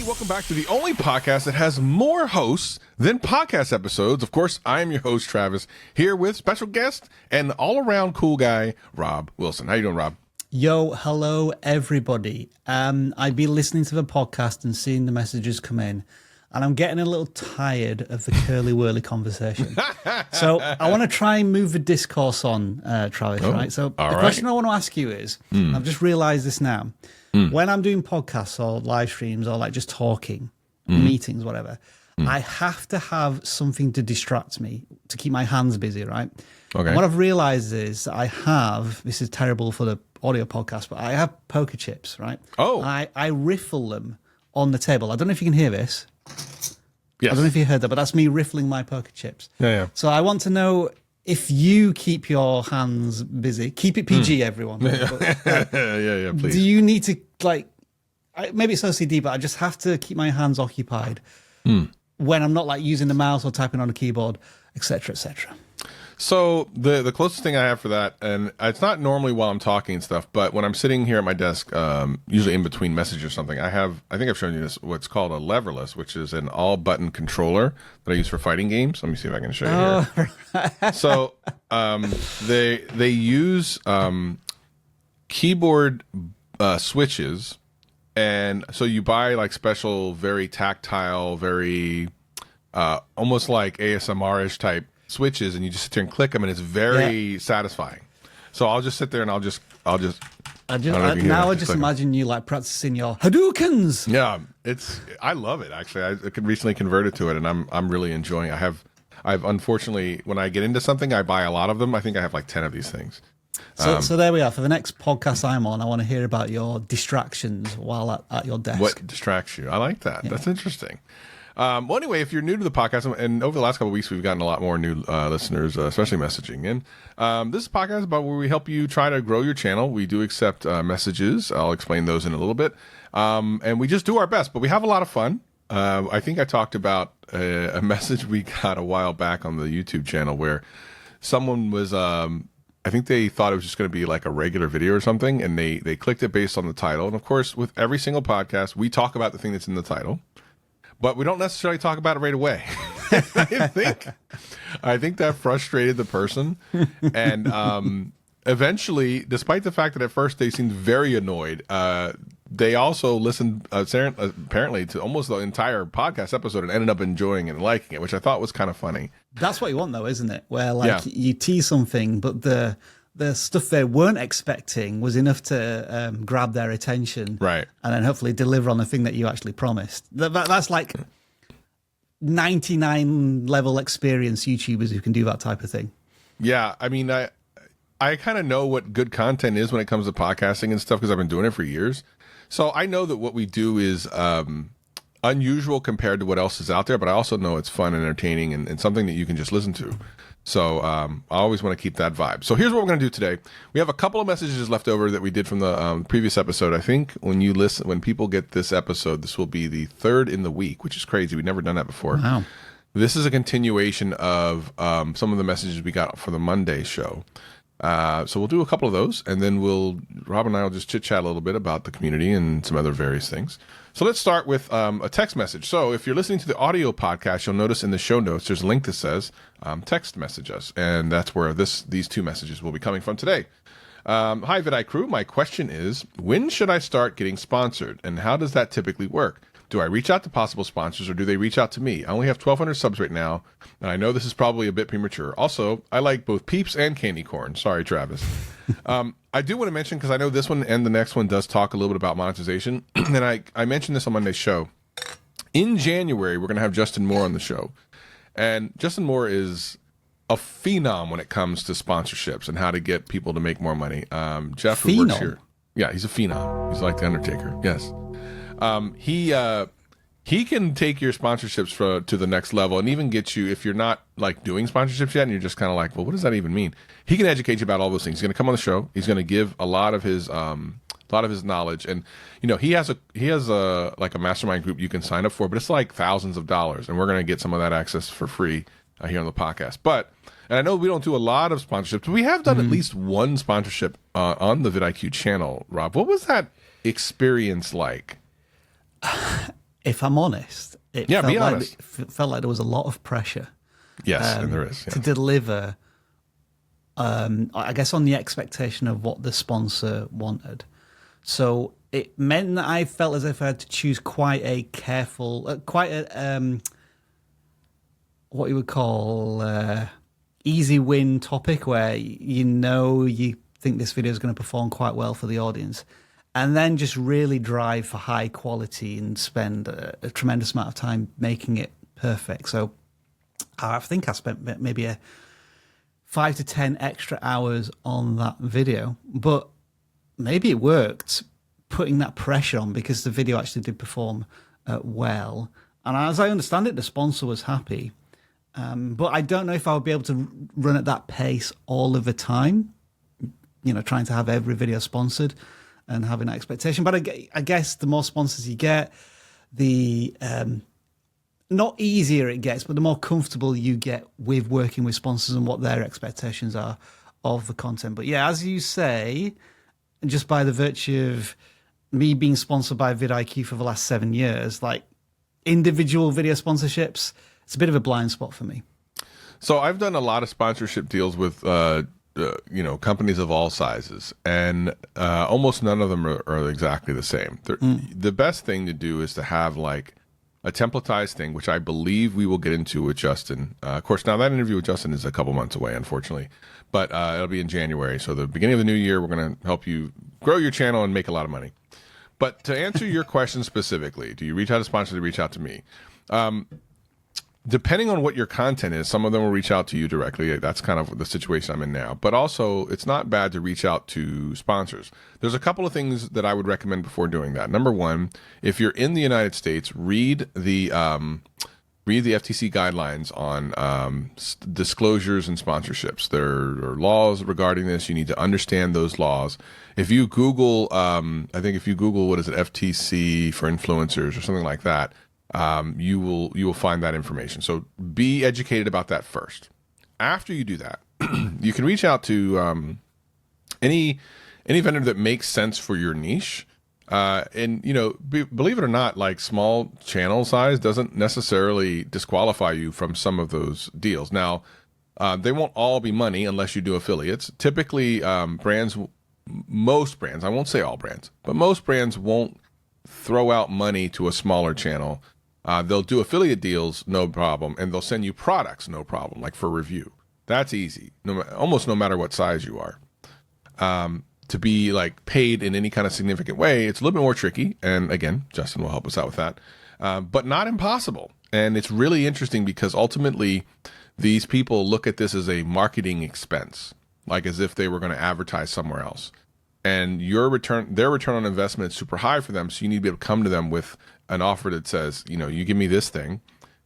welcome back to the only podcast that has more hosts than podcast episodes. Of course, I am your host, Travis, here with special guest and all-around cool guy, Rob Wilson. How you doing, Rob? Yo, hello, everybody. I've been listening to the podcast and seeing the messages come in, and I'm getting a little tired of the curly-whirly conversation. So I want to try and move the discourse on, Travis, right? So the question I want to ask you is, I've just realized this now, when I'm doing podcasts or live streams or like just talking, meetings, whatever, I have to have something to distract me, to keep my hands busy, right? Okay. And what I've realized is I have, this is terrible for the audio podcast, but I have poker chips, right? Oh. I riffle them on the table. I don't know if you can hear this. Yes. I don't know if you heard that, but that's me riffling my poker chips. Yeah. So I want to know if you keep your hands busy. Keep it PG, everyone. Yeah, please. Do you need to, like, maybe it's OCD, but I just have to keep my hands occupied when I'm not like using the mouse or typing on a keyboard, etc., etc. So the closest thing I have for that, and it's not normally while I'm talking and stuff, but when I'm sitting here at my desk, usually in between messages or something, I think I've shown you this, what's called a leverless, which is an all-button controller that I use for fighting games. Let me see if I can show you here. So they use keyboard switches, and so you buy like special, very tactile, very almost like ASMR-ish type switches, and you just sit there and click them, and it's very satisfying. So I'll just sit there and I'll just imagine you like practicing your Hadoukens. Yeah, I love it actually. I recently converted to it, and I'm really enjoying it. I've unfortunately, when I get into something, I buy a lot of them. I think I have like 10 of these things. So there we are. For the next podcast I'm on, I want to hear about your distractions while at your desk. What distracts you? I like that. Yeah. That's interesting. Well, anyway, if you're new to the podcast, and over the last couple of weeks, we've gotten a lot more new listeners, especially messaging in. This podcast is about where we help you try to grow your channel. We do accept messages. I'll explain those in a little bit. And we just do our best, but we have a lot of fun. I think I talked about a message we got a while back on the YouTube channel where someone was, I think they thought it was just going to be like a regular video or something, and they clicked it based on the title. And of course, with every single podcast, we talk about the thing that's in the title. But we don't necessarily talk about it right away. I think that frustrated the person. And eventually, despite the fact that at first they seemed very annoyed, they also listened apparently to almost the entire podcast episode and ended up enjoying it and liking it, which I thought was kind of funny. That's what you want, though, isn't it? Where like you tease something, but the stuff they weren't expecting was enough to grab their attention, right? And then hopefully deliver on the thing that you actually promised. That's like 99 level experience YouTubers who can do that type of thing. Yeah, I mean, I kind of know what good content is when it comes to podcasting and stuff because I've been doing it for years. So I know that what we do is unusual compared to what else is out there, but I also know it's fun and entertaining and something that you can just listen to. So I always want to keep that vibe. So here's what we're going to do today. We have a couple of messages left over that we did from the previous episode. I think when people get this episode, this will be the third in the week, which is crazy. We've never done that before. Wow. This is a continuation of some of the messages we got for the Monday show. So we'll do a couple of those, and then Rob and I will just chit-chat a little bit about the community and some other various things. So let's start with a text message. So if you're listening to the audio podcast, you'll notice in the show notes there's a link that says text message us, and that's where these two messages will be coming from today. Hi, vidIQ crew. My question is, when should I start getting sponsored, and how does that typically work? Do I reach out to possible sponsors, or do they reach out to me? I only have 1,200 subs right now, and I know this is probably a bit premature. Also, I like both Peeps and candy corn. Sorry, Travis. I do want to mention, because I know this one and the next one does talk a little bit about monetization, and I mentioned this on Monday's show. In January, we're going to have Justin Moore on the show, and Justin Moore is a phenom when it comes to sponsorships and how to get people to make more money. Jeff, who works here. Yeah, he's a phenom. He's like the Undertaker. Yes. He can take your sponsorships to the next level and even get you, if you're not like doing sponsorships yet and you're just kind of like, well, what does that even mean? He can educate you about all those things. He's going to come on the show. He's going to give a lot of his knowledge, and he has a like a mastermind group you can sign up for, but it's like thousands of dollars, and we're going to get some of that access for free here on the podcast. And I know we don't do a lot of sponsorships, but we have done at least one sponsorship on the vidIQ channel. Rob, what was that experience like? if I'm honest, it Yeah, felt be like honest. it felt like there was a lot of pressure Yes, and there is. to Yes. deliver. I guess on the expectation of what the sponsor wanted. So it meant that I felt as if I had to choose quite a careful, quite a what you would call easy win topic, where you think this video is going to perform quite well for the audience, and then just really drive for high quality and spend a tremendous amount of time making it perfect. So I think I spent maybe 5 to 10 extra hours on that video, but maybe it worked putting that pressure on because the video actually did perform well. And as I understand it, the sponsor was happy. But I don't know if I would be able to run at that pace all of the time, trying to have every video sponsored and having that expectation. But I guess the more sponsors you get, the not easier it gets, but the more comfortable you get with working with sponsors and what their expectations are of the content. But yeah, as you say, just by the virtue of me being sponsored by vidIQ for the last 7 years, like individual video sponsorships, it's a bit of a blind spot for me. So I've done a lot of sponsorship deals with companies of all sizes, and almost none of them are exactly the same. The best thing to do is to have like a templatized thing, which I believe we will get into with Justin. Of course, now that interview with Justin is a couple months away, unfortunately, but it'll be in January. So the beginning of the new year, we're going to help you grow your channel and make a lot of money. But to answer your question specifically, do you reach out to sponsors or reach out to me? Depending on what your content is, some of them will reach out to you directly. That's kind of the situation I'm in now. But also, it's not bad to reach out to sponsors. There's a couple of things that I would recommend before doing that. Number one, if you're in the United States, read the FTC guidelines on disclosures and sponsorships. There are laws regarding this. You need to understand those laws. If you Google, I think if you Google, what is it, FTC for influencers or something like that, you will find that information. So be educated about that first. After you do that, you can reach out to any vendor that makes sense for your niche. And believe it or not, like small channel size doesn't necessarily disqualify you from some of those deals. Now, they won't all be money unless you do affiliates. Typically, most brands, I won't say all brands, but most brands won't throw out money to a smaller channel. They'll do affiliate deals, no problem, and they'll send you products, no problem, like for review. That's easy, almost no matter what size you are. To be like paid in any kind of significant way, it's a little bit more tricky. And again, Justin will help us out with that, but not impossible. And it's really interesting because ultimately these people look at this as a marketing expense, like as if they were going to advertise somewhere else. And their return on investment is super high for them. So you need to be able to come to them with an offer that says, you give me this thing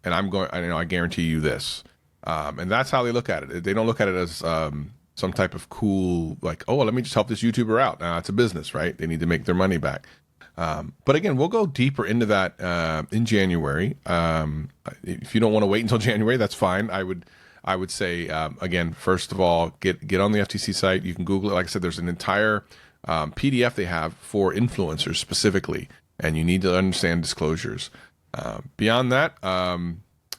and I guarantee you this. And that's how they look at it. They don't look at it as some type of cool, like, oh, well, let me just help this YouTuber out. It's a business, right? They need to make their money back. But again, we'll go deeper into that in January. If you don't want to wait until January, that's fine. I would say, again, first of all, get on the FTC site. You can Google it. Like I said, there's an entire PDF they have for influencers specifically, and you need to understand disclosures. Beyond that,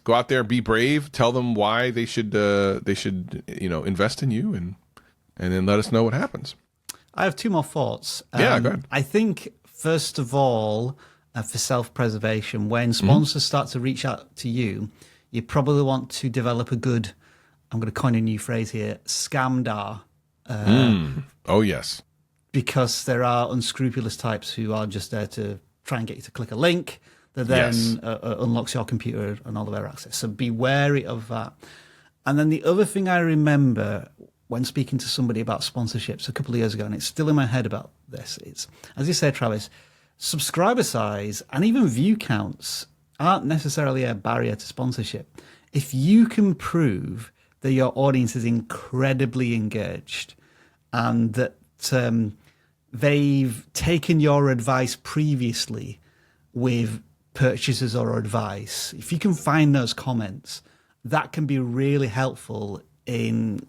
go out there, be brave, tell them why they should invest in you, and then let us know what happens. I have two more thoughts. Yeah, go ahead. I think, first of all, for self-preservation, when sponsors start to reach out to you, you probably want to develop a good, I'm going to coin a new phrase here, scamdar. Oh, yes. Because there are unscrupulous types who are just there to try and get you to click a link that then unlocks your computer and all of their access. So be wary of that. And then the other thing I remember when speaking to somebody about sponsorships a couple of years ago, and it's still in my head about this, it's, as you said, Travis, subscriber size and even view counts aren't necessarily a barrier to sponsorship. If you can prove that your audience is incredibly engaged and that they've taken your advice previously with purchases or advice, if you can find those comments, that can be really helpful in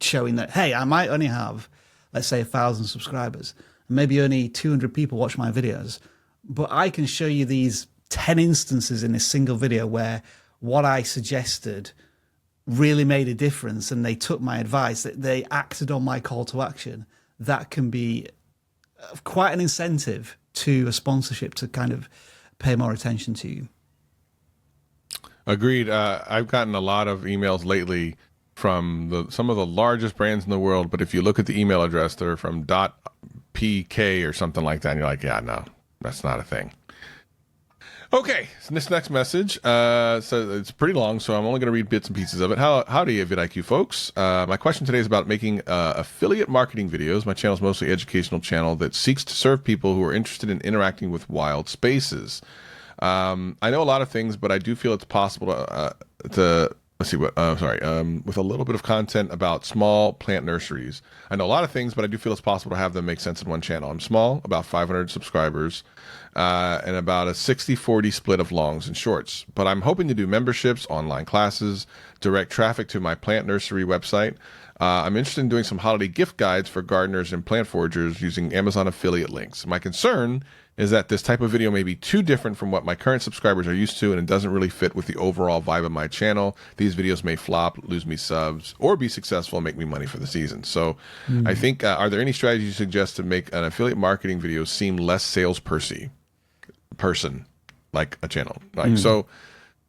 showing that, hey, I might only have, let's say, 1,000 subscribers, and maybe only 200 people watch my videos, but I can show you these 10 instances in a single video where what I suggested really made a difference and they took my advice, that they acted on my call to action, that can be quite an incentive to a sponsorship to kind of pay more attention to you. Agreed. I've gotten a lot of emails lately from some of the largest brands in the world, but if you look at the email address, they're from .pk or something like that, and you're like, yeah, no, that's not a thing. Okay, so this next message, so it's pretty long, so I'm only going to read bits and pieces of it. Howdy, vidIQ folks. My question today is about making affiliate marketing videos. My channel is mostly an educational channel that seeks to serve people who are interested in interacting with wild spaces. I know a lot of things, but I do feel it's possible to let's see what, with a little bit of content about small plant nurseries. I know a lot of things, but I do feel it's possible to have them make sense in one channel. I'm small, about 500 subscribers, and about a 60-40 split of longs and shorts. But I'm hoping to do memberships, online classes, direct traffic to my plant nursery website. I'm interested in doing some holiday gift guides for gardeners and plant foragers using Amazon affiliate links. My concern is that this type of video may be too different from what my current subscribers are used to, and it doesn't really fit with the overall vibe of my channel. These videos may flop, lose me subs, or be successful and make me money for the season. So I think, are there any strategies you suggest to make an affiliate marketing video seem less salesperson, like a channel? So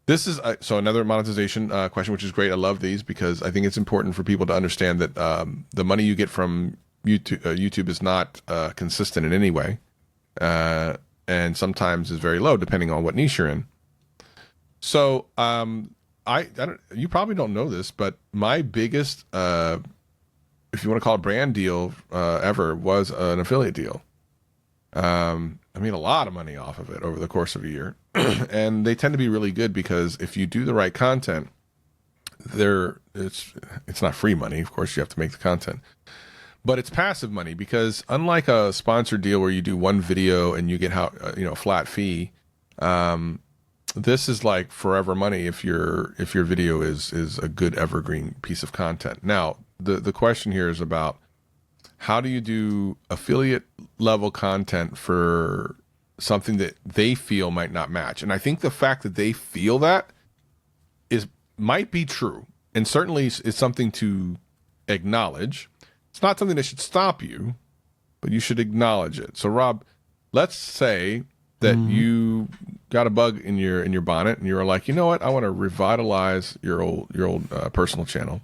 this is so another monetization question, which is great. I love these because I think it's important for people to understand that the money you get from YouTube is not consistent in any way. And sometimes is very low depending on what niche you're in. So I don't, you probably don't know this, but my biggest, if you want to call it brand deal ever, was an affiliate deal. I made a lot of money off of it over the course of a year, and they tend to be really good because if you do the right content, it's not free money. Of course, you have to make the content. But it's passive money because unlike a sponsored deal where you do one video and you get a flat fee, this is like forever money if your video is a good evergreen piece of content. Now, the question here is about how do you do affiliate level content for something that they feel might not match? And I think the fact that they feel that might be true, and certainly is something to acknowledge. It's not something that should stop you, but you should acknowledge it. So, Rob, let's say that you got a bug in your bonnet, and you're like, you know what? I want to revitalize your old personal channel,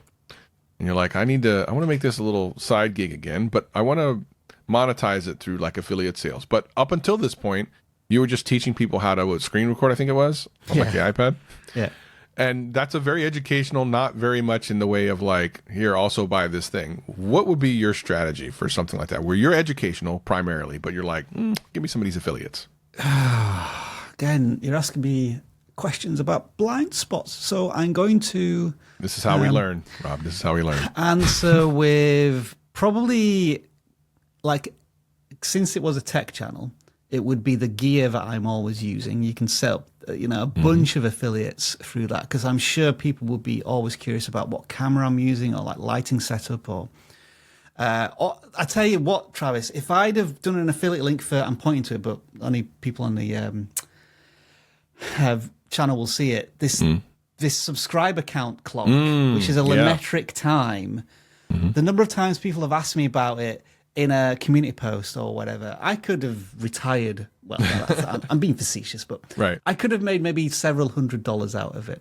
and you're like, I want to make this a little side gig again, but I want to monetize it through like affiliate sales. But up until this point, you were just teaching people how to screen record. I think it was on like the iPad. Yeah. And that's a very educational, not very much in the way of like, here, also buy this thing. What would be your strategy for something like that, where you're educational primarily, but you're like, give me some of these affiliates? Again, you're asking me questions about blind spots. So I'm going to... This is how we learn, Rob. This is how we learn. Answer with probably, like, since it was a tech channel, it would be the gear that I'm always using. You can sell, a bunch of affiliates through that because I'm sure people would be always curious about what camera I'm using or like lighting setup or I tell you what, Travis, if I'd have done an affiliate link for, I'm pointing to it, but only people on the channel will see it. This subscriber count clock, which is a metric time. The number of times people have asked me about it in a community post or whatever, I could have retired. Well, I'm being facetious, but I could have made maybe several $100s out of it.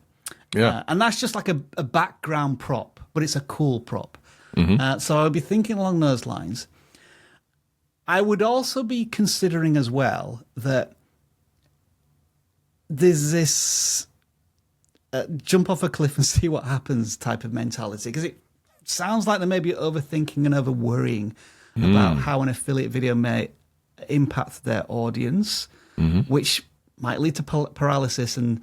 Yeah. And that's just like a background prop, but it's a cool prop. So I would be thinking along those lines. I would also be considering as well that there's this jump off a cliff and see what happens type of mentality, because it sounds like they may be overthinking and over worrying about how an affiliate video may impact their audience, which might lead to paralysis. And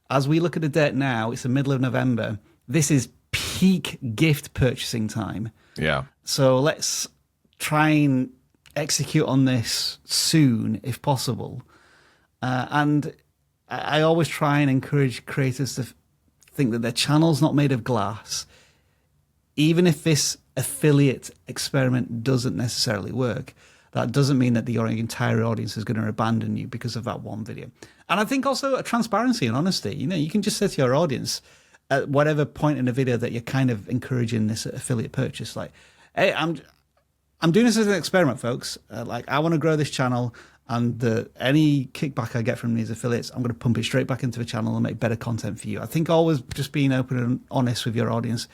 as we look at the date now, it's the middle of November. This is peak gift purchasing time. Yeah. So let's try and execute on this soon, if possible. And I always try and encourage creators to think that their channel's not made of glass. Even if this affiliate experiment doesn't necessarily work, that doesn't mean that your entire audience is going to abandon you because of that one video. And I think also transparency and honesty. You can just say to your audience at whatever point in a video that you're kind of encouraging this affiliate purchase, like, hey, I'm doing this as an experiment, folks. Like, I want to grow this channel, and any kickback I get from these affiliates, I'm going to pump it straight back into the channel and make better content for you. I think always just being open and honest with your audience,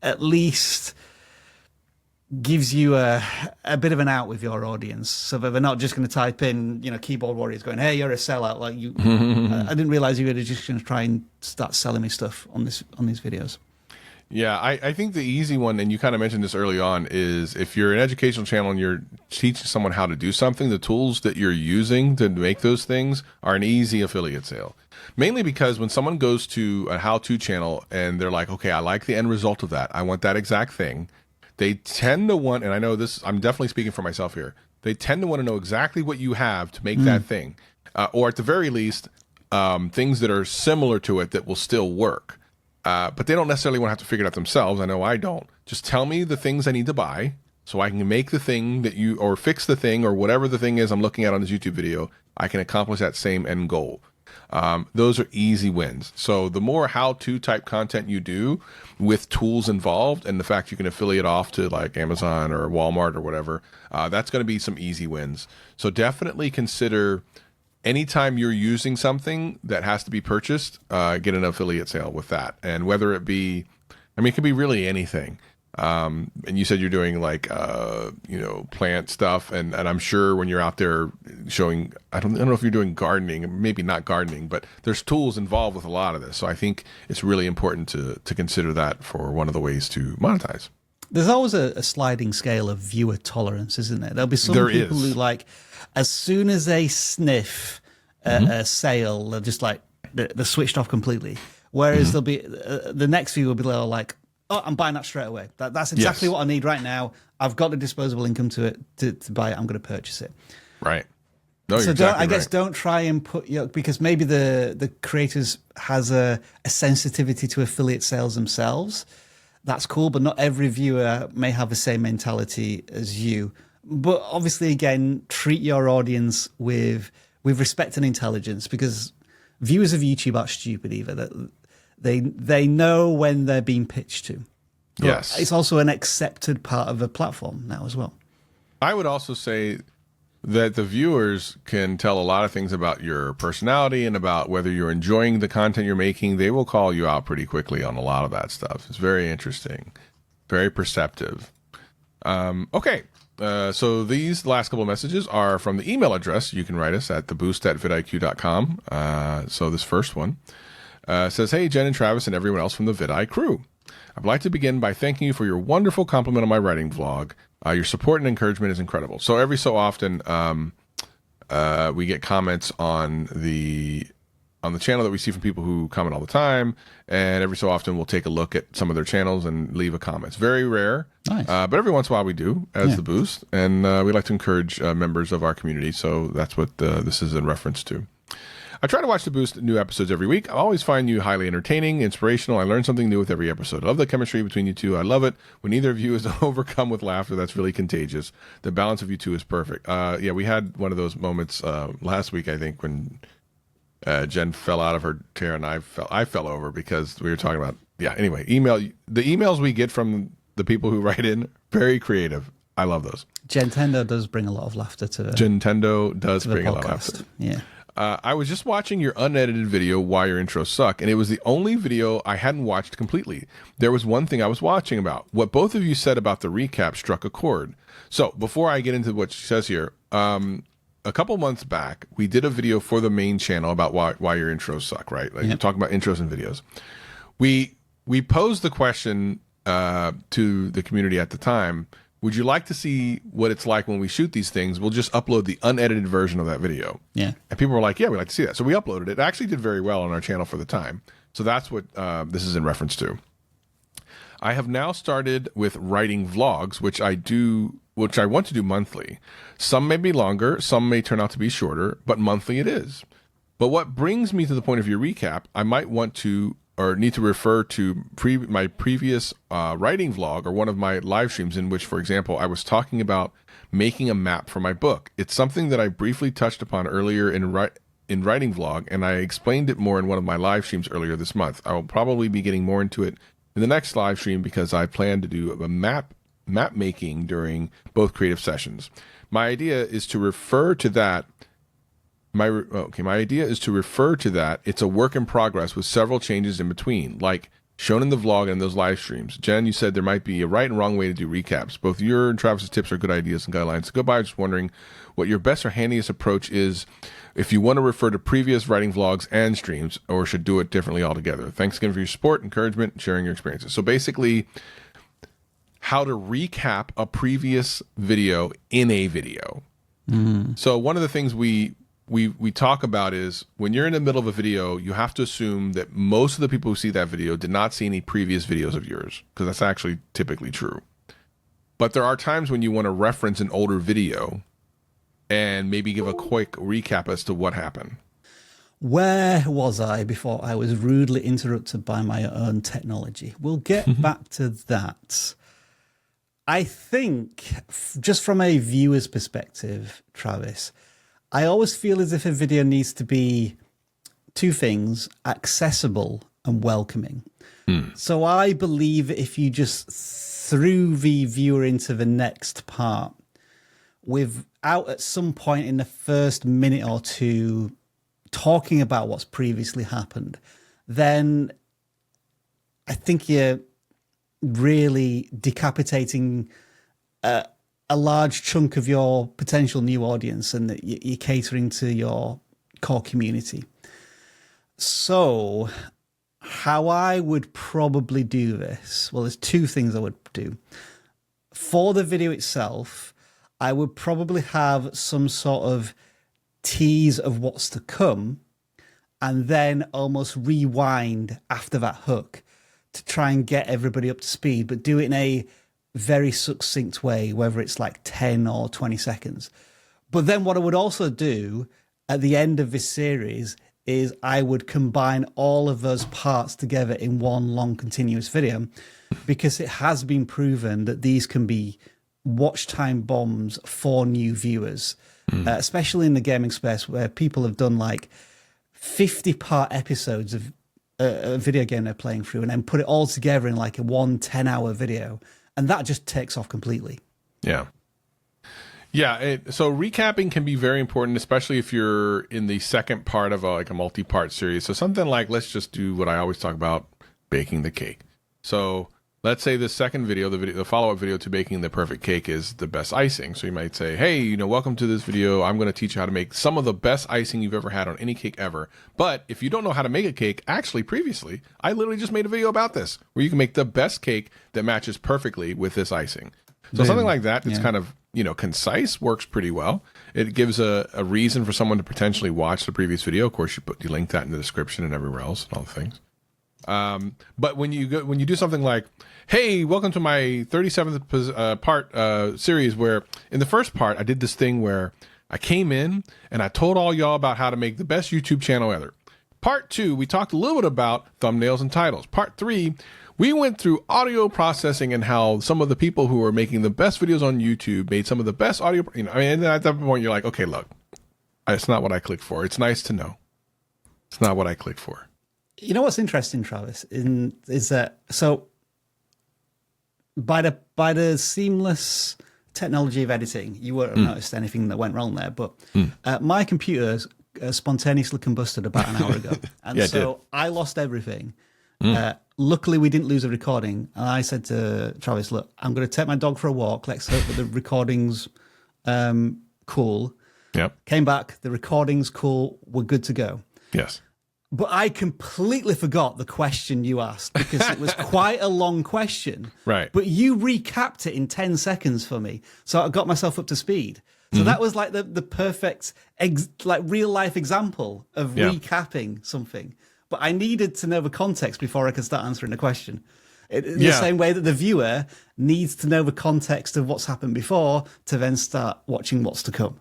at least gives you a bit of an out with your audience, so that they're not just going to type in, keyboard warriors going, hey, you're a sellout. Like you, I didn't realize you were just going to try and start selling me stuff on these videos. Yeah, I think the easy one, and you kind of mentioned this early on, is if you're an educational channel and you're teaching someone how to do something, the tools that you're using to make those things are an easy affiliate sale. Mainly because when someone goes to a how-to channel and they're like, okay, I like the end result of that, I want that exact thing, they tend to want, and I know this, I'm definitely speaking for myself here, they tend to want to know exactly what you have to make that thing. Or at the very least, things that are similar to it that will still work. But they don't necessarily want to have to figure it out themselves. I know I don't. Just tell me the things I need to buy so I can make the thing that or fix the thing, or whatever the thing is I'm looking at on this YouTube video, I can accomplish that same end goal. Those are easy wins. So the more how-to type content you do with tools involved, and the fact you can affiliate off to like Amazon or Walmart or whatever, that's going to be some easy wins. So definitely consider anytime you're using something that has to be purchased, get an affiliate sale with that. And whether it be, it could be really anything. And you said you're doing like, plant stuff. And I'm sure when you're out there showing, I don't know if you're doing gardening, maybe not gardening, but there's tools involved with a lot of this. So I think it's really important to consider that for one of the ways to monetize. There's always a sliding scale of viewer tolerance, isn't there? There'll be some people who, like, as soon as they sniff a sale, they're just like, they're switched off completely. Whereas there'll be, the next viewer will be like, oh, I'm buying that straight away. That's exactly what I need right now. I've got the disposable income to buy it. I'm going to purchase it. Right. No, so exactly guess don't try and put because maybe the creators has a sensitivity to affiliate sales themselves. That's cool, but not every viewer may have the same mentality as you. But obviously, again, treat your audience with respect and intelligence, because viewers of YouTube aren't stupid either. That they know when they're being pitched to. But yes, it's also an accepted part of the platform now as well. I would also say that the viewers can tell a lot of things about your personality and about whether you're enjoying the content you're making. They will call you out pretty quickly on a lot of that stuff. It's very interesting, very perceptive. Okay, so these last couple of messages are from the email address. You can write us at theboost@vidiq.com. So this first one says, hey, Jen and Travis and everyone else from the vidI crew. I'd like to begin by thanking you for your wonderful compliment on my writing vlog. Your support and encouragement is incredible. So every so often, we get comments on the channel that we see from people who comment all the time, and every so often we'll take a look at some of their channels and leave a comment. It's very rare, nice. But every once in a while we do as the Boost, and we like to encourage members of our community. So that's what this is in reference to. I try to watch the Boost new episodes every week. I always find you highly entertaining, inspirational. I learn something new with every episode. I love the chemistry between you two. I love it when either of you is overcome with laughter. That's really contagious. The balance of you two is perfect. Yeah, we had one of those moments last week, I think, when Jen fell out of her chair and I fell over because we were talking about, anyway, the emails we get from the people who write in, very creative. I love those. Gentendo does bring a lot of laughter to Gentendo does bring a lot of laughter. Yeah. I was just watching your unedited video, Why Your Intros Suck, and it was the only video I hadn't watched completely. There was one thing I was watching about. What both of you said about the recap struck a chord. So before I get into what she says here, a couple months back, we did a video for the main channel about why your intros suck, right? Like we're talking about intros and videos. We posed the question to the community at the time, would you like to see what it's like when we shoot these things? We'll just upload the unedited version of that video. Yeah. And people were like, yeah, we'd like to see that. So we uploaded it. It actually did very well on our channel for the time. So that's what this is in reference to. I have now started with writing vlogs, which I want to do monthly. Some may be longer, some may turn out to be shorter, but monthly it is. But what brings me to the point of your recap, I might want to or need to refer to my previous writing vlog or one of my live streams in which, for example, I was talking about making a map for my book. It's something that I briefly touched upon earlier in writing vlog, and I explained it more in one of my live streams earlier this month. I will probably be getting more into it in the next live stream because I plan to do a map making during both creative sessions. My idea is to refer to that. My idea is to refer to that. It's a work in progress with several changes in between, like shown in the vlog and those live streams. Jen, you said there might be a right and wrong way to do recaps. Both your and Travis's tips are good ideas and guidelines to go by. I'm just wondering what your best or handiest approach is if you want to refer to previous writing vlogs and streams, or should do it differently altogether. Thanks again for your support, encouragement, and sharing your experiences. So basically, how to recap a previous video in a video. So one of the things we talk about is when you're in the middle of a video, you have to assume that most of the people who see that video did not see any previous videos of yours, because that's actually typically true. But there are times when you want to reference an older video and maybe give a quick recap as to what happened. Where was I before I was rudely interrupted by my own technology? We'll get back to that. I think, just from a viewer's perspective, Travis, I always feel as if a video needs to be two things: accessible and welcoming. So I believe if you just threw the viewer into the next part without at some point in the first minute or two talking about what's previously happened, then I think you're really decapitating a large chunk of your potential new audience, and that you're catering to your core community. So how I would probably do this, well, there's two things I would do. For the video itself, I would probably have some sort of tease of what's to come, and then almost rewind after that hook to try and get everybody up to speed, but do it in a very succinct way, whether it's like 10 or 20 seconds. But then what I would also do at the end of this series is I would combine all of those parts together in one long continuous video, because it has been proven that these can be watch time bombs for new viewers, especially in the gaming space, where people have done like 50-part episodes of a video game they're playing through and then put it all together in like a 10-hour video. And that just takes off completely. Yeah. Yeah. So recapping can be very important, especially if you're in the second part of a multi-part series. So something like, let's just do what I always talk about, baking the cake. So let's say the second video, the follow-up video to baking the perfect cake is the best icing. So you might say, hey, welcome to this video. I'm going to teach you how to make some of the best icing you've ever had on any cake ever. But if you don't know how to make a cake, actually previously, I literally just made a video about this, where you can make the best cake that matches perfectly with this icing. So something like that, it's kind of, concise, works pretty well. It gives a reason for someone to potentially watch the previous video. Of course, you link that in the description and everywhere else and all the things. But when you do something like, hey, welcome to my 37th part series, where in the first part I did this thing where I came in and I told all y'all about how to make the best YouTube channel ever. Part 2, we talked a little bit about thumbnails and titles. Part 3, we went through audio processing and how some of the people who are making the best videos on YouTube made some of the best audio. And then at that point you're like, okay, look, it's not what I clicked for. It's nice to know. It's not what I clicked for. You know what's interesting, Travis, is that so by the seamless technology of editing, you won't have noticed anything that went wrong there. But my computer spontaneously combusted about an hour ago, and so I lost everything. Luckily, we didn't lose a recording, and I said to Travis, "Look, I'm going to take my dog for a walk. Let's hope that the recording's cool." Yep. Came back. The recording's cool. We're good to go. Yes. But I completely forgot the question you asked, because it was quite a long question. Right. But you recapped it in 10 seconds for me. So I got myself up to speed. So that was like the perfect, real life example of recapping something. But I needed to know the context before I could start answering the question. In the same way that the viewer needs to know the context of what's happened before to then start watching what's to come.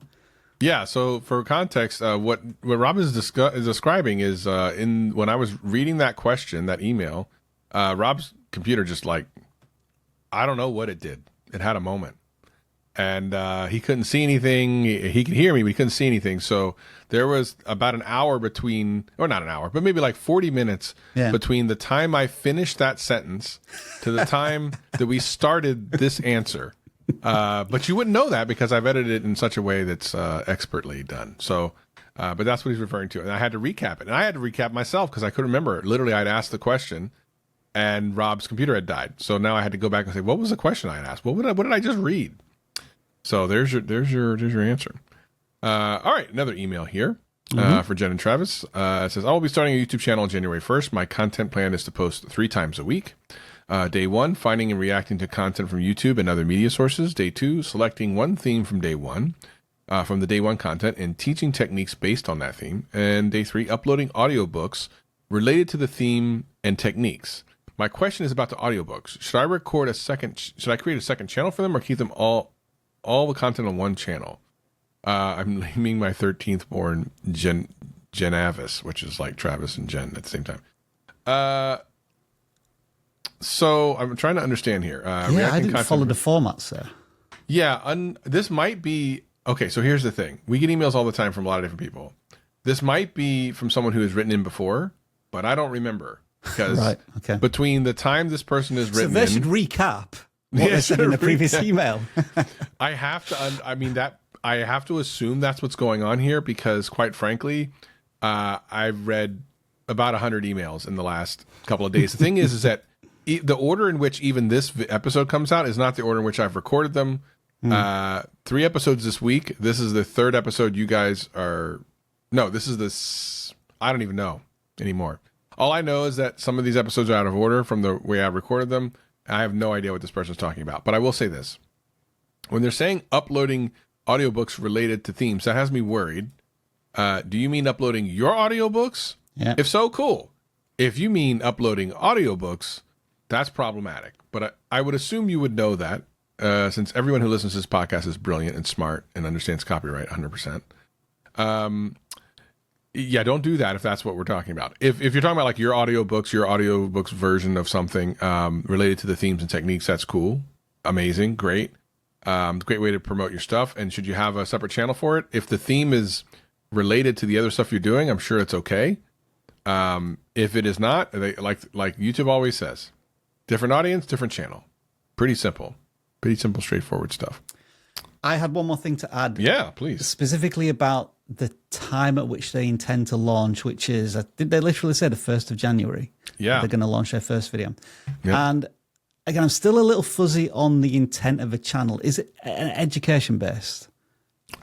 Yeah. So for context, what Rob is describing is when I was reading that question, that email, Rob's computer just like, I don't know what it did. It had a moment. And he couldn't see anything. He could hear me, but he couldn't see anything. So there was about an hour between, or not an hour, but maybe like 40 minutes between the time I finished that sentence to the time that we started this answer. But you wouldn't know that because I've edited it in such a way that's expertly done. So, but that's what he's referring to. And I had to recap it. And I had to recap myself because I couldn't remember. Literally, I'd asked the question and Rob's computer had died. So now I had to go back and say, what was the question I had asked? What did I just read? So there's your answer. All right, another email here for Jen and Travis. It says, I will be starting a YouTube channel on January 1st. My content plan is to post 3 times a week. Day 1, finding and reacting to content from YouTube and other media sources. Day 2, selecting one theme from day 1, from the day 1 content and teaching techniques based on that theme. And Day 3, uploading audiobooks related to the theme and techniques. My question is about the audiobooks. Should I create a second channel for them or keep them all the content on one channel? I'm naming my 13th born Genavis, which is like Travis and Jen at the same time. So I'm trying to understand here. I didn't follow the format, sir. Yeah, this might be... Okay, so here's the thing. We get emails all the time from a lot of different people. This might be from someone who has written in before, but I don't remember. Because between the time this person has written so they should recap what they said in the previous email. I have to... I have to assume that's what's going on here because, quite frankly, I've read about 100 emails in the last couple of days. The thing is that the order in which even this episode comes out is not the order in which I've recorded them. 3 episodes this week. This is the 3rd episode you guys are... No, this is the... I don't even know anymore. All I know is that some of these episodes are out of order from the way I recorded them. I have no idea what this person's talking about. But I will say this. When they're saying uploading audiobooks related to themes, that has me worried. Do you mean uploading your audiobooks? Yeah. If so, cool. If you mean uploading audiobooks, that's problematic. But I would assume you would know that since everyone who listens to this podcast is brilliant and smart and understands copyright 100%. Yeah, don't do that if that's what we're talking about. If you're talking about like your audiobooks version of something related to the themes and techniques, that's cool. Amazing. Great. Great way to promote your stuff. And should you have a separate channel for it? If the theme is related to the other stuff you're doing, I'm sure it's okay. If it is not, like YouTube always says, different audience, different channel. Pretty simple, straightforward stuff. I had one more thing to add. Yeah, please. Specifically about the time at which they intend to launch, which is, did they literally say the 1st of January? Yeah. They're going to launch their first video. Yeah. And again, I'm still a little fuzzy on the intent of a channel. Is it education based?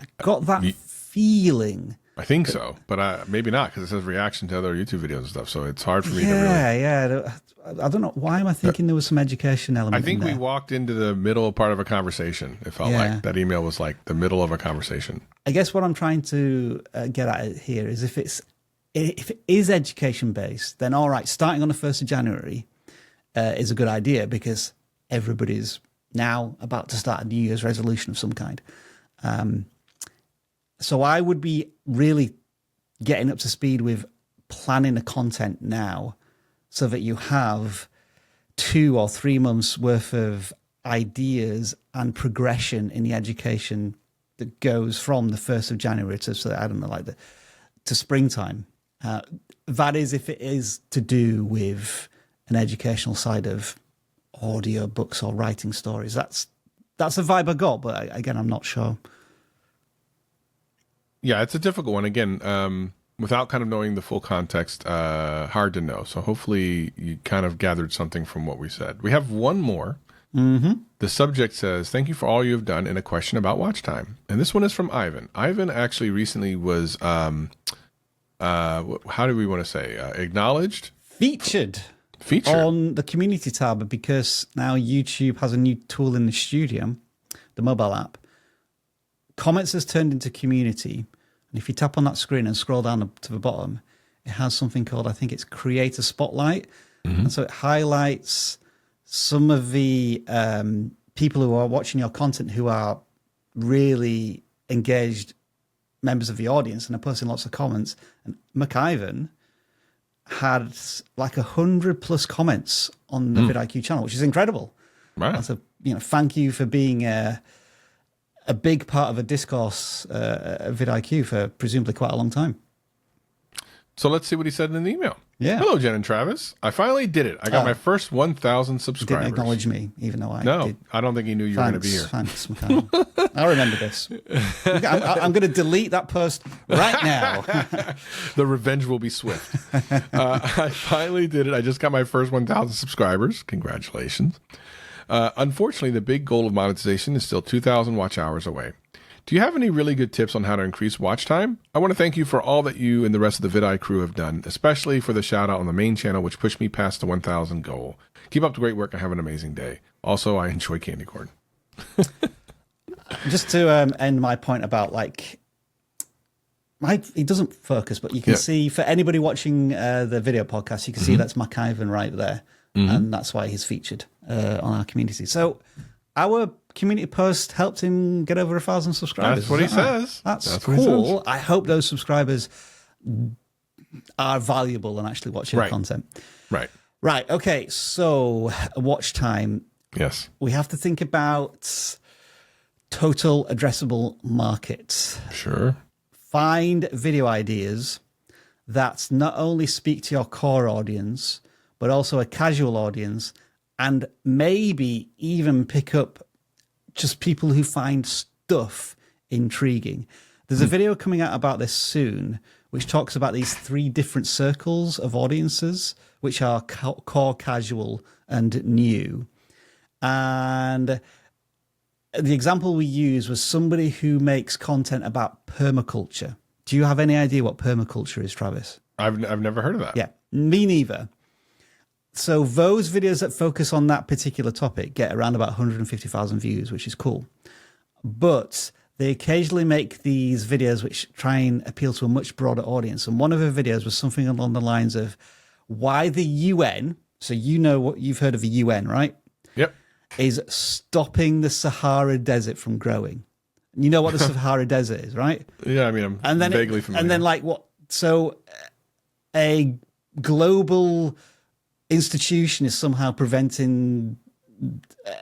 I got that feeling. I think so, but maybe not because it says reaction to other YouTube videos and stuff. So it's hard for me to really. Yeah. I don't know. Why am I thinking there was some education element? I think we walked into the middle part of a conversation. It felt like that email was like the middle of a conversation. I guess what I'm trying to get at here is if it is education based, then all right, starting on the 1st of January is a good idea because everybody's now about to start a New Year's resolution of some kind. So I would be really getting up to speed with planning the content now so that you have 2 or 3 months worth of ideas and progression in the education that goes from the 1st of January to, I don't know, to springtime. That is if it is to do with an educational side of audio books or writing stories. That's a vibe I got, but again, I'm not sure. Yeah, it's a difficult one. Again, without kind of knowing the full context, hard to know. So hopefully you kind of gathered something from what we said. We have one more. Mm-hmm. The subject says, thank you for all you have done, and a question about watch time. And this one is from Ivan. Ivan actually recently was, how do we want to say, acknowledged? Featured on the community tab because now YouTube has a new tool in the studio, the mobile app. Comments has turned into community. And if you tap on that screen and scroll down to the bottom, it has something called, I think it's Creator Spotlight. Mm-hmm. And so it highlights some of the people who are watching your content who are really engaged members of the audience and are posting lots of comments. And McIvan had like 100+ comments on the vidIQ channel, which is incredible. Wow. So, thank you for being a big part of a discourse of vidIQ for presumably quite a long time. So let's see what he said in the email. Yeah. Hello, Jen and Travis. I finally did it. I got my first 1,000 subscribers. Didn't acknowledge me, even though I No, did. I don't think he knew you were going to be here. Thanks, McIvan. I remember this. I'm going to delete that post right now. The revenge will be swift. I finally did it. I just got my first 1,000 subscribers. Congratulations. Unfortunately, the big goal of monetization is still 2,000 watch hours away. Do you have any really good tips on how to increase watch time? I want to thank you for all that you and the rest of the vidI crew have done, especially for the shout out on the main channel, which pushed me past the 1,000 goal. Keep up the great work and have an amazing day. Also, I enjoy candy corn. Just to end my point about he doesn't focus, but you can see for anybody watching the video podcast, you can see that's McIvan right there. And that's why he's featured on our community. So our community post helped him get over 1,000 subscribers. That's what he says. That's cool. I hope those subscribers are valuable and actually watch your content. Right. Okay. So watch time. Yes. We have to think about total addressable markets. Sure. Find video ideas that not only speak to your core audience, but also a casual audience, and maybe even pick up just people who find stuff intriguing. There's a video coming out about this soon, which talks about these 3 different circles of audiences, which are core, casual, and new. And the example we used was somebody who makes content about permaculture. Do you have any idea what permaculture is, Travis? I've never heard of that. Yeah, me neither. So those videos that focus on that particular topic get around about 150,000 views, which is cool. But they occasionally make these videos which try and appeal to a much broader audience. And one of the videos was something along the lines of why the UN, so what you've heard of the UN, right? Yep. Is stopping the Sahara Desert from growing. You know what the Sahara Desert is, right? Yeah, I mean, I'm vaguely familiar. And then so a global institution is somehow preventing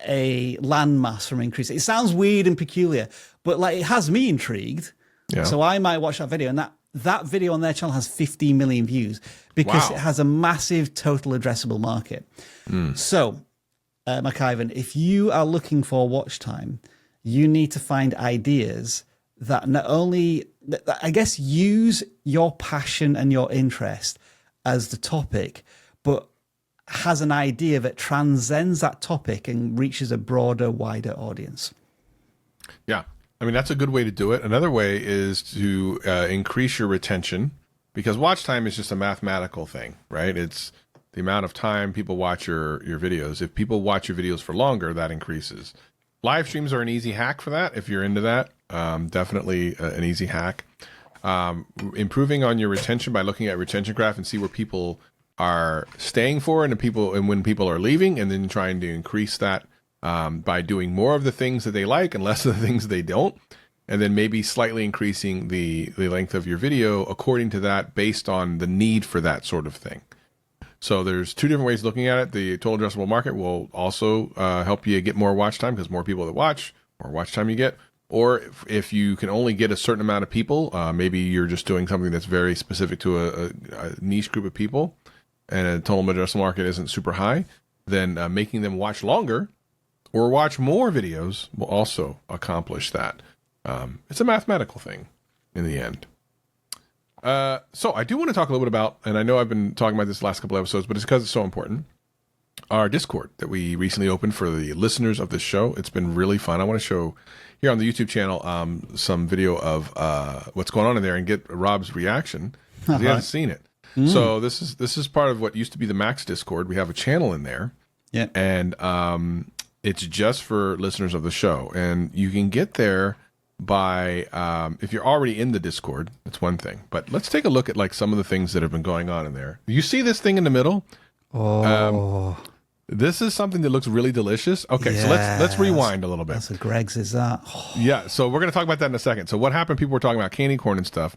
a landmass from increasing. It sounds weird and peculiar, but it has me intrigued. Yeah. So I might watch that video, and that video on their channel has 15 million views because it has a massive total addressable market. So, McIvan, if you are looking for watch time, you need to find ideas that not only, I guess, use your passion and your interest as the topic, but has an idea that transcends that topic and reaches a broader, wider audience. Yeah. I mean, that's a good way to do it. Another way is to increase your retention, because watch time is just a mathematical thing, right? It's the amount of time people watch your videos. If people watch your videos for longer, that increases. Live streams are an easy hack for that. If you're into that, definitely an easy hack. Improving on your retention by looking at retention graph and see where people are staying for and when people are leaving, and then trying to increase that by doing more of the things that they like and less of the things they don't, and then maybe slightly increasing the length of your video according to that, based on the need for that sort of thing. So there's 2 different ways of looking at it. The total addressable market will also help you get more watch time, because more people that watch, more watch time you get. Or if you can only get a certain amount of people, maybe you're just doing something that's very specific to a niche group of people, and a total addressable market isn't super high, then making them watch longer or watch more videos will also accomplish that. It's a mathematical thing in the end. So I do want to talk a little bit about, and I know I've been talking about this the last couple of episodes, but it's because it's so important, our Discord that we recently opened for the listeners of this show. It's been really fun. I want to show here on the YouTube channel some video of what's going on in there and get Rob's reaction. He hasn't seen it. So this is part of what used to be the Max Discord. We have a channel in there, and it's just for listeners of the show. And you can get there by if you're already in the Discord. That's one thing. But let's take a look at some of the things that have been going on in there. You see this thing in the middle? This is something that looks really delicious. Okay, so let's rewind a little bit. That's what Greg's is that. Oh. Yeah, so we're going to talk about that in a second. So what happened? People were talking about candy corn and stuff,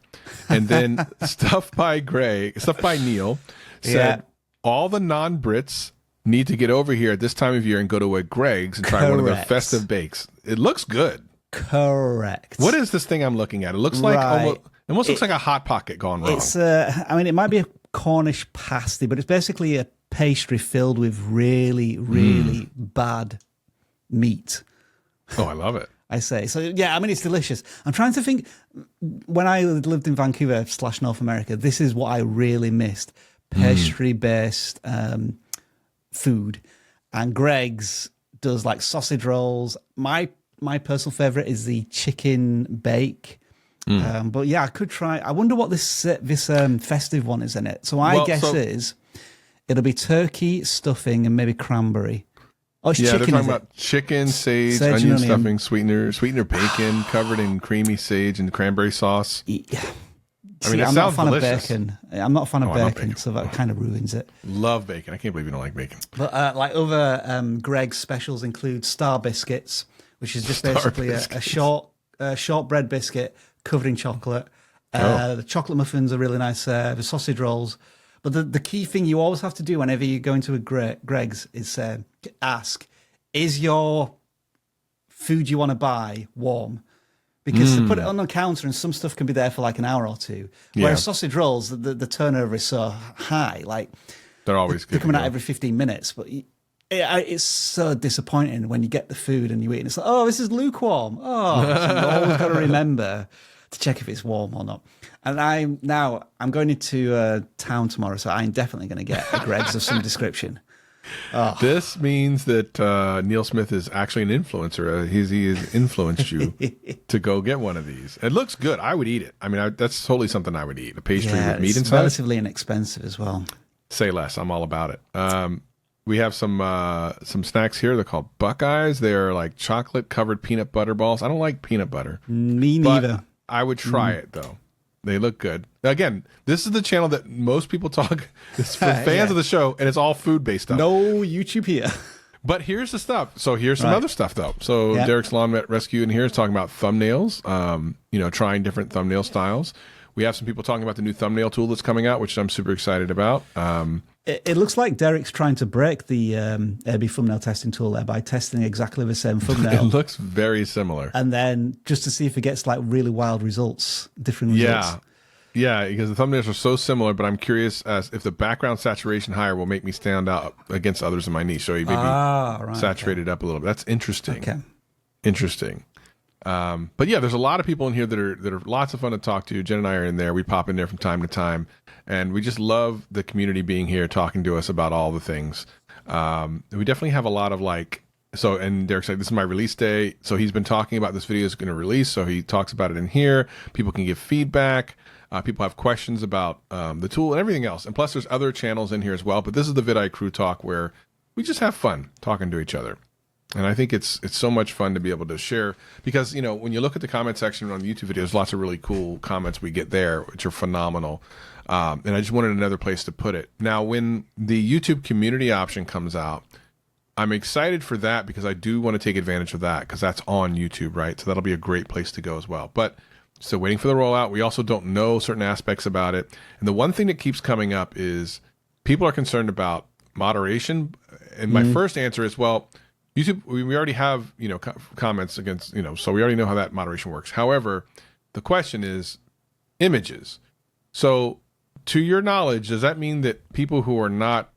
and then stuff by Neil said all the non-Brits need to get over here at this time of year and go to a Greg's and try one of the festive bakes. It looks good. Correct. What is this thing I'm looking at? It looks like almost looks like a Hot Pocket gone wrong. It's I mean, it might be a Cornish pasty, but it's basically a pastry filled with really, really bad meat. Oh, I love it. I say. So, yeah, I mean, it's delicious. I'm trying to think, when I lived in Vancouver / North America, this is what I really missed. Pastry-based food. And Greg's does like sausage rolls. My personal favorite is the chicken bake. But yeah, I could try. I wonder what this festive one is in it. So I guess is it'll be turkey, stuffing, and maybe cranberry. Oh, it's chicken. They're talking about chicken, sage, onion stuffing, sweetener bacon covered in creamy sage and cranberry sauce. Yeah. I mean, I'm not a fan delicious. Of bacon. I'm not a fan of bacon, so that kind of ruins it. Love bacon. I can't believe you don't like bacon. But like other Greg's specials include Star Biscuits, which is just basically a short bread biscuit covered in chocolate. The chocolate muffins are really nice. The sausage rolls. But the key thing you always have to do whenever you go into a Greg's is ask, is your food you want to buy warm? Because they put it on the counter and some stuff can be there for like an hour or two. Whereas sausage rolls, the turnover is so high. Like they're always good. They're coming out every 15 minutes. But it's so disappointing when you get the food and you eat and it's like, oh, this is lukewarm. Oh, so you always got to remember to check if it's warm or not. And I'm going into town tomorrow, so I'm definitely going to get a Greg's of some description. Oh. This means that Neil Smith is actually an influencer. He has influenced you to go get one of these. It looks good. I would eat it. I mean, that's totally something I would eat. A pastry with meat inside. It's relatively inexpensive as well. Say less. I'm all about it. We have some snacks here. They're called Buckeyes. They're like chocolate covered peanut butter balls. I don't like peanut butter. Me neither. I would try it though. They look good. Again, this is the channel that most people talk. It's for fans of the show, and it's all food-based stuff. No YouTube here. But here's the stuff. So here's some other stuff, though. So Derek's Lawn Rescue in here is talking about thumbnails, trying different thumbnail styles. We have some people talking about the new thumbnail tool that's coming out, which I'm super excited about. It looks like Derek's trying to break the AB thumbnail testing tool there by testing exactly the same thumbnail. It looks very similar. And then just to see if it gets like really wild results, different results. Yeah, because the thumbnails are so similar, but I'm curious as if the background saturation higher will make me stand out against others in my niche. So you maybe saturate it up a little bit. That's interesting. Okay. Interesting. But yeah, there's a lot of people in here that are lots of fun to talk to. Jen and I are in there. We pop in there from time to time, and we just love the community being here, talking to us about all the things. We definitely have a lot of and Derek's like, this is my release day. So he's been talking about this video is going to release. So he talks about it in here. People can give feedback. People have questions about the tool and everything else. And plus there's other channels in here as well. But this is the vidIQ talk where we just have fun talking to each other. And I think it's so much fun to be able to share because, when you look at the comment section on the YouTube videos, lots of really cool comments we get there, which are phenomenal. And I just wanted another place to put it. Now, when the YouTube community option comes out, I'm excited for that because I do want to take advantage of that because that's on YouTube, right? So that'll be a great place to go as well. But still waiting for the rollout. We also don't know certain aspects about it. And the one thing that keeps coming up is people are concerned about moderation. And my first answer is, well, YouTube, we already have, comments against, so we already know how that moderation works. However, the question is images. So to your knowledge, does that mean that people who are not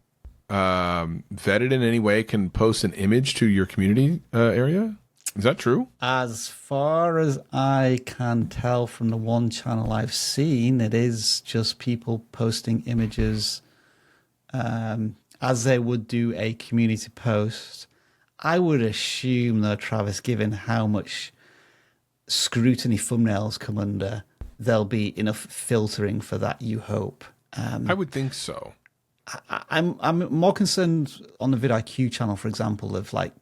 vetted in any way can post an image to your community area? Is that true? As far as I can tell from the one channel I've seen, it is just people posting images as they would do a community post. I would assume, though, Travis, given how much scrutiny thumbnails come under, there'll be enough filtering for that, you hope. I would think so. I'm more concerned on the vidIQ channel, for example, of like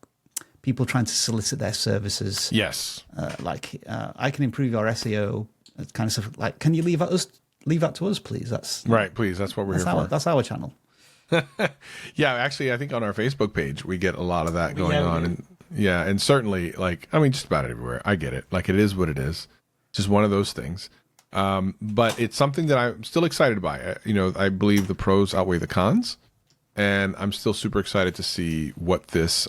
people trying to solicit their services. Yes. I can improve your SEO, kind of stuff. Like, can you leave that to us, please? That's right, please. That's what we're here for. That's our channel. Yeah, actually, I think on our Facebook page we get a lot of that going Yeah, we on, do. and yeah, and certainly, like, I mean, just about everywhere. I get it. Like, it is what it is. Just one of those things. But it's something that I'm still excited by. I believe the pros outweigh the cons, and I'm still super excited to see what this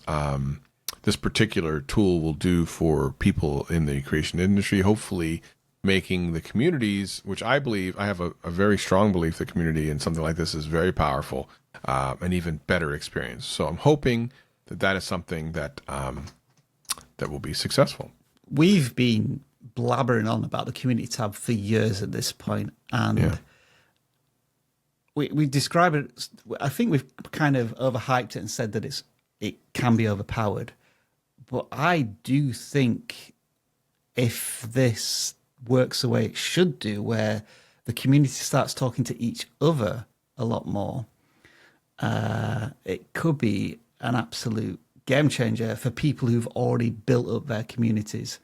particular tool will do for people in the creation industry. Hopefully, making the communities, which I believe, I have a very strong belief that community and something like this is very powerful, an even better experience. So I'm hoping that is something that that will be successful. We've been blabbering on about the community tab for years at this point, and we describe it. I think we've kind of overhyped it and said that it can be overpowered. But I do think if this works the way it should do, where the community starts talking to each other a lot more, it could be an absolute game changer for people who've already built up their communities.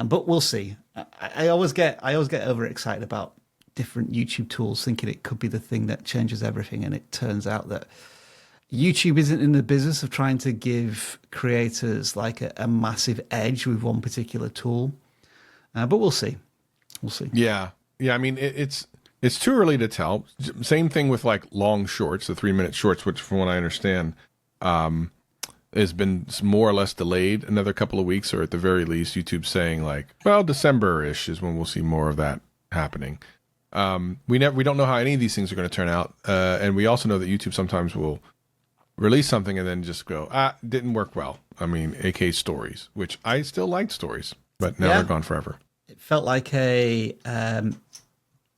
But we'll see. I always get overexcited about different YouTube tools, thinking it could be the thing that changes everything, and it turns out that YouTube isn't in the business of trying to give creators like a massive edge with one particular tool. But we'll see. We'll see. Yeah. I mean, it's too early to tell. Same thing with like long shorts, the 3-minute shorts, which from what I understand, has been more or less delayed another couple of weeks, or at the very least, YouTube's saying like, well, December-ish is when we'll see more of that happening. We don't know how any of these things are going to turn out, and we also know that YouTube sometimes will release something and then just go, didn't work well. I mean, AK stories, which I still liked stories, but now they're gone forever. It felt like a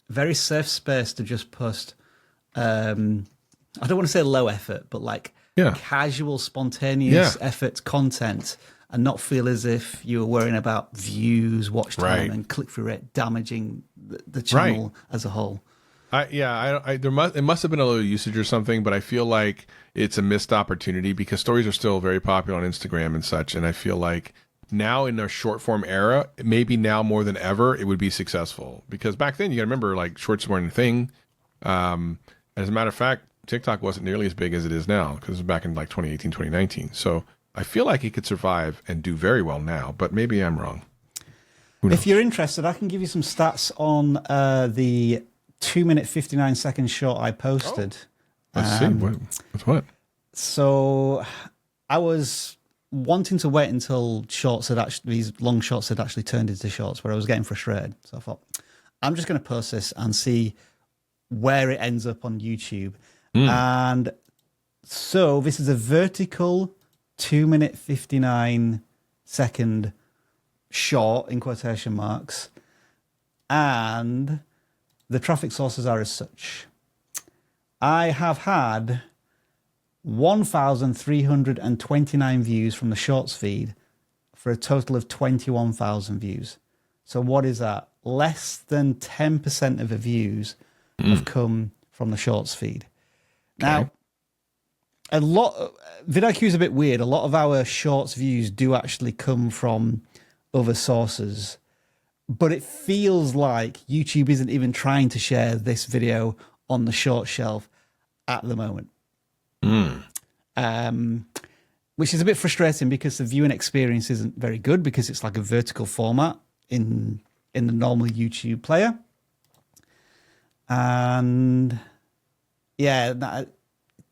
very safe space to just post, I don't want to say low effort, but like casual, spontaneous effort content, and not feel as if you were worrying about views, watch time, and click-through rate damaging the channel as a whole. It must have been a little usage or something, but I feel like it's a missed opportunity because stories are still very popular on Instagram and such, and I feel like now in our short form era, maybe now more than ever, it would be successful. Because back then, you got to remember, like, shorts weren't a thing. As a matter of fact, TikTok wasn't nearly as big as it is now, because it was back in like 2018, 2019. So I feel like it could survive and do very well now, but maybe I'm wrong. If you're interested, I can give you some stats on the 2-minute 59-second short I posted. Let's see. What's what? So I was wanting to wait until these long shorts had actually turned into shorts, where I was getting frustrated. So I thought, I'm just going to post this and see where it ends up on YouTube. And so this is a vertical 2-minute 59-second short in quotation marks, and the traffic sources are as such. I have had 1,329 views from the shorts feed for a total of 21,000 views. So what is that? Less than 10% of the views have come from the shorts feed. Now, vidIQ is a bit weird. A lot of our shorts views do actually come from other sources, but it feels like YouTube isn't even trying to share this video on the short shelf at the moment. Which is a bit frustrating because the viewing experience isn't very good, because it's like a vertical format in the normal YouTube player. And it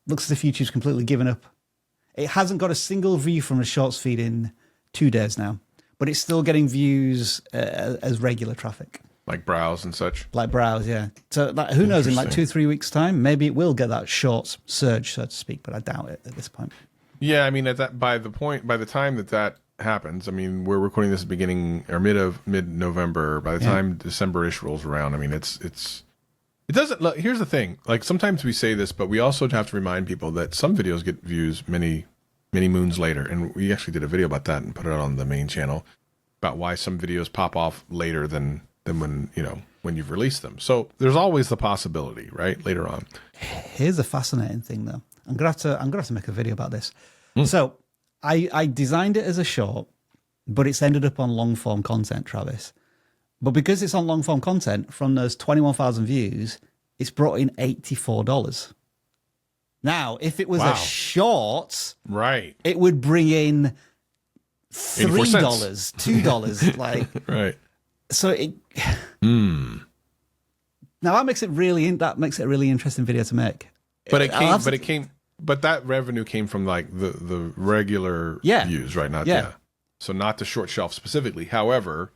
looks as if YouTube's completely given up. It hasn't got a single view from the shorts feed in 2 days now, but it's still getting views as regular traffic. Like browse and such? Like browse, yeah. So who knows, in like 2-3 weeks' time, maybe it will get that shorts surge, so to speak, but I doubt it at this point. Yeah, I mean, by the time that happens, I mean, we're recording this at the beginning or mid-November. By the time December-ish rolls around, I mean, it doesn't. Look, here's the thing. Like, sometimes we say this, but we also have to remind people that some videos get views many moons later. And we actually did a video about that and put it on the main channel about why some videos pop off later than when you've released them. So there's always the possibility, right? Later on. Here's a fascinating thing, though. I'm gonna have to make a video about this. So I designed it as a short, but it's ended up on long form content, Travis. But because it's on long form content, from those 21,000 views, it's brought in $84. Now, if it was a short, right, it would bring in $3, $2, like right. So it. Now that makes it a really interesting video to make. But that revenue came from like the regular views, right? Not so not the short shelf specifically. However,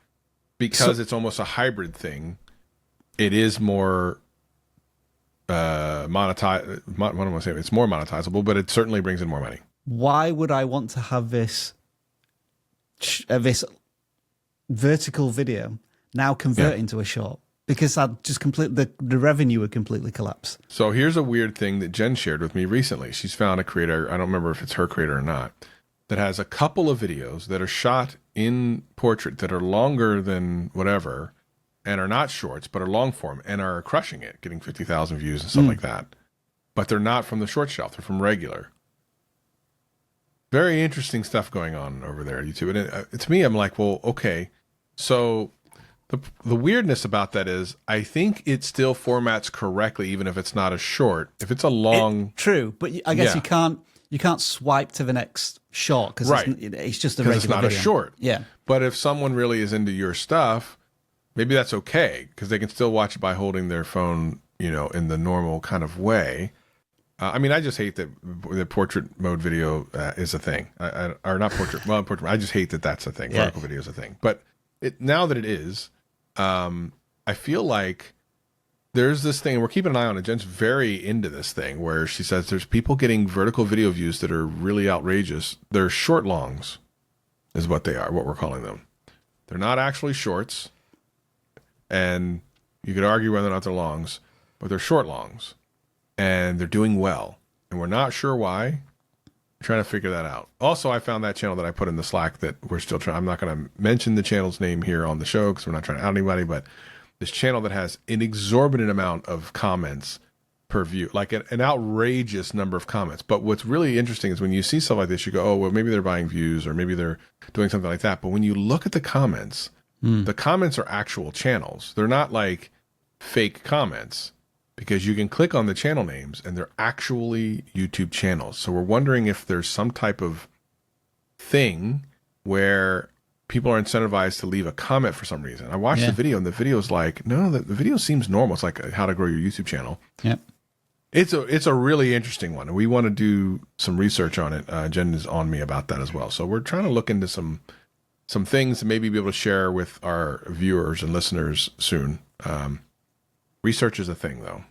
because it's almost a hybrid thing, it is more monetize. What am I saying? It's more monetizable, but it certainly brings in more money. Why would I want to have this vertical video now convert into a short? Because I'd just the revenue would completely collapse. So here's a weird thing that Jen shared with me recently. She's found a creator, I don't remember if it's her creator or not, that has a couple of videos that are shot in portrait that are longer than whatever and are not shorts, but are long form and are crushing it, getting 50,000 views and stuff like that. But they're not from the short shelf. They're from regular. Very interesting stuff going on over there at YouTube. And to me, I'm like, well, okay. So the weirdness about that is I think it still formats correctly, even if it's not a short. If it's a long... True, but I guess you can't swipe to the next short because it's just a regular it's not video. A short. Yeah. But if someone really is into your stuff, maybe that's okay because they can still watch it by holding their phone, in the normal kind of way. I mean, I just hate that the portrait mode video is a thing. Or not portrait. Well, portrait. I just hate that that's a thing. Yeah. Vertical video is a thing. But now that it is, I feel like there's this thing, and we're keeping an eye on it. Jen's very into this thing where she says there's people getting vertical video views that are really outrageous. They're short longs, is what they are, what we're calling them. They're not actually shorts, and you could argue whether or not they're longs, but they're short longs, and they're doing well, and we're not sure why. Trying to figure that out. Also, I found that channel that I put in the Slack that we're still trying. I'm not going to mention the channel's name here on the show because we're not trying to out anybody, but this channel that has an exorbitant amount of comments per view, like an outrageous number of comments. But what's really interesting is when you see stuff like this, you go, oh, well, maybe they're buying views or maybe they're doing something like that. But when you look at the comments are actual channels. They're not like fake comments. Because you can click on the channel names and they're actually YouTube channels. So we're wondering if there's some type of thing where people are incentivized to leave a comment for some reason. I watched the video and the video is like, no, the video seems normal. It's like how to grow your YouTube channel. Yep. It's a really interesting one. And we want to do some research on it. Jen is on me about that as well. So we're trying to look into some things to maybe be able to share with our viewers and listeners soon. Research is a thing, though.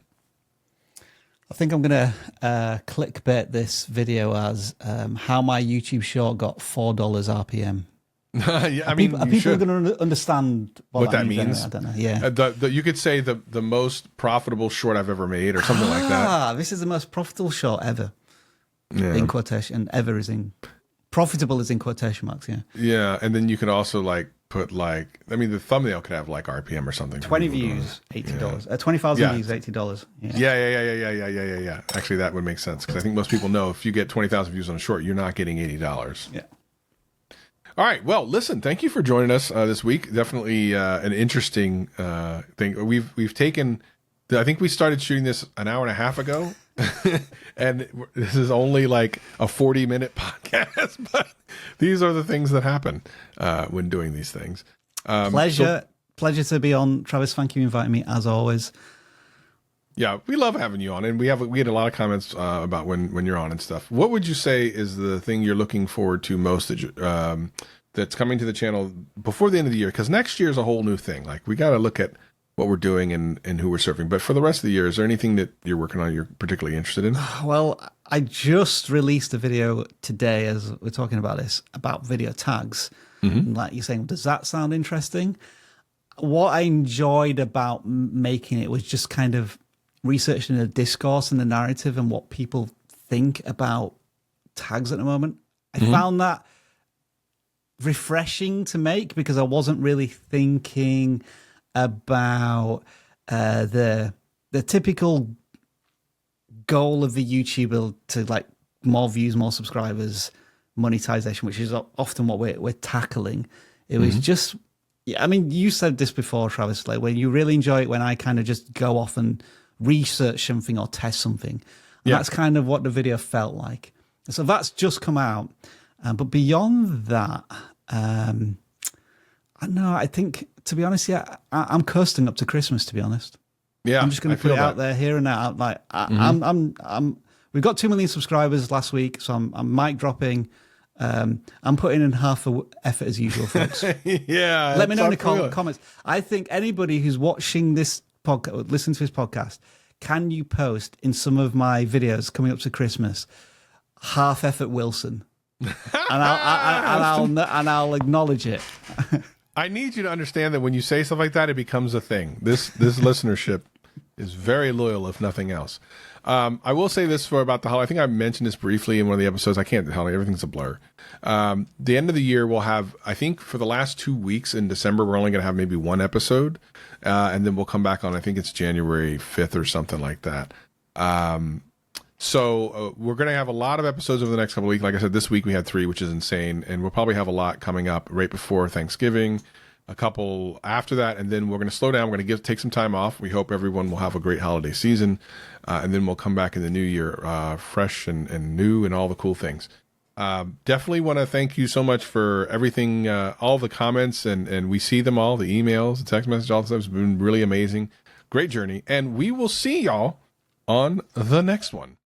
I think I'm going to clickbait this video as how my YouTube short got $4 RPM. Yeah, people are going to understand what that means. I don't know. Yeah, you could say the most profitable short I've ever made, or something like that. This is the most profitable short ever. Yeah. In quotation, ever is in profitable is in quotation marks. Yeah. Yeah, and then you could also put the thumbnail could have RPM or something. 20 views, $80. 20,000 views, $80. Yeah. Actually, that would make sense because I think most people know if you get 20,000 views on a short, you're not getting $80. Yeah. All right. Well, listen. Thank you for joining us this week. Definitely an interesting thing. We've taken. I think we started shooting this an hour and a half ago, and this is only a 40-minute podcast. But these are the things that happen when doing these things. Pleasure to be on, Travis. Thank you for inviting me as always. Yeah, we love having you on, and we had a lot of comments about when you're on and stuff. What would you say is the thing you're looking forward to most that's coming to the channel before the end of the year? Because next year is a whole new thing. We got to look at what we're doing and who we're serving. But for the rest of the year, is there anything that you're working on you're particularly interested in? Well, I just released a video today as we're talking about this, about video tags. Mm-hmm. Like you're saying, does that sound interesting? What I enjoyed about making it was just kind of researching the discourse and the narrative and what people think about tags at the moment. I found that refreshing to make because I wasn't really thinking about the typical goal of the YouTuber to more views, more subscribers, monetization, which is often what we're tackling. It was just, you said this before, Travis, when you really enjoy it when I kind of just go off and research something or test something. Yeah. That's kind of what the video felt like. So that's just come out. But beyond that, I know, I think, to be honest, I'm coasting up to Christmas, to be honest. Yeah. I'm just going to put it out there here and now. Like, we've got 2 million subscribers last week, so I'm mic dropping. I'm putting in half the effort as usual, folks. Yeah. Let me know in the comments. I think anybody who's watching this podcast, listening to this podcast, can you post in some of my videos coming up to Christmas, half effort Wilson, and I'll acknowledge it. I need you to understand that when you say stuff like that, it becomes a thing. This listenership is very loyal, if nothing else. I will say this about the holiday. I think I mentioned this briefly in one of the episodes. I can't tell. Everything's a blur. The end of the year, we'll have, I think for the last 2 weeks in December, we're only going to have maybe one episode. And then we'll come back on, I think it's January 5th or something like that. So we're going to have a lot of episodes over the next couple of weeks. Like I said, this week we had 3, which is insane. And we'll probably have a lot coming up right before Thanksgiving, a couple after that, and then we're going to slow down. We're going to take some time off. We hope everyone will have a great holiday season, and then we'll come back in the new year fresh and new and all the cool things. Definitely want to thank you so much for everything, all the comments, and we see them all, the emails, the text message, all the stuff. It's been really amazing. Great journey, and we will see y'all on the next one.